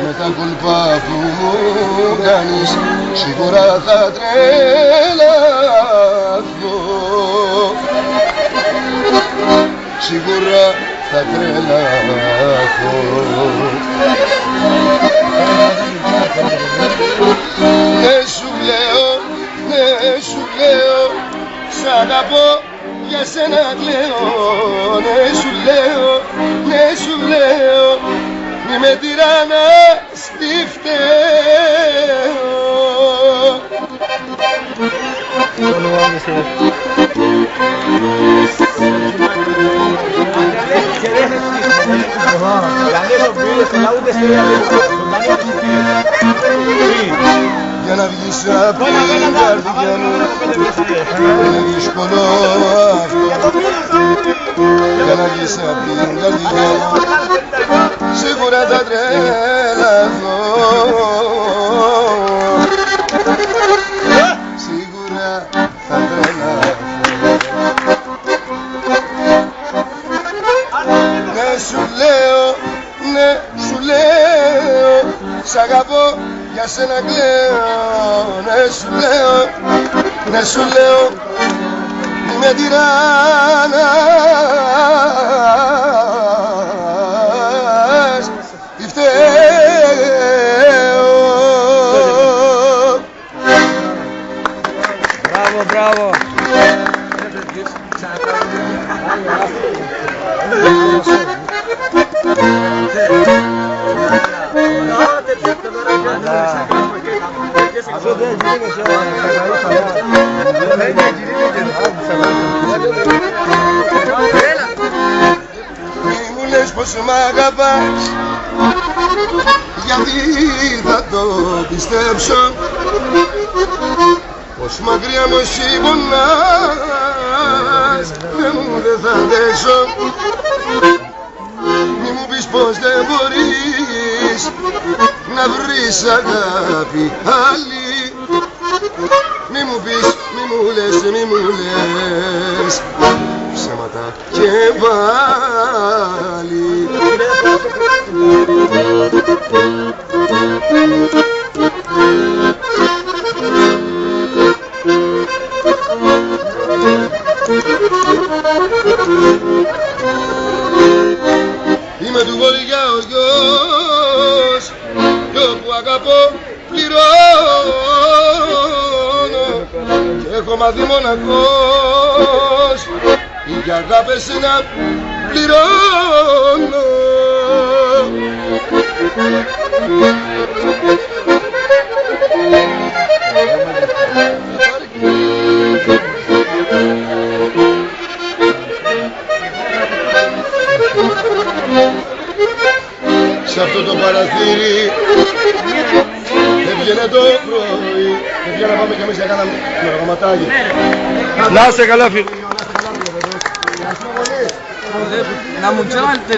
με τα κολπά που μου κάνεις σίγουρα θα τρελαθώ. Σίγουρα θα τρελαθώ. Ναι σου λέω, ναι σου λέω, σ' αγαπώ, για σένα κλαίω. Ναι σου λέω, ναι σου λέω, μη με τυραννάς, τι φταίω. Για να βγεις απ' την καρδιά μου είναι δύσκολο αυτό. Για να βγεις απ' την καρδιά μου σίγουρα θα τρελαθώ. Σίγουρα θα τρελαθώ. Ναι σου λέω, ναι σου λέω, σ' αγαπώ, για σένα κλαίω. Ναι σου λέω, ναι σου λέω, μη με τυραννάς, τι φταίω. Μπράβο, μπράβο. Μη μου λες πως μ' αγαπάς, γιατί θα το πιστέψω, πως μακριά μου εσύ πονάς, δεν θα αντέξω. Μη μου πεις πως δεν μπορείς να βρεις αγάπη άλλη. Μη μου πεις, μη μου λες, μη μου λες ψέματα και πάλι. Είμαι του Βοριά ο γιος κι όπου αγαπώ πληρώνω και έχω μάθει μοναχός για αγάπες να πληρώνω. Σε αυτό το παραθύρι έβγαινε το πρωί. Έβγαινε να πάμε κι εμείς για κάνα μερογαματάκι. Να είστε καλά φίλοι. Να μου τσάλτε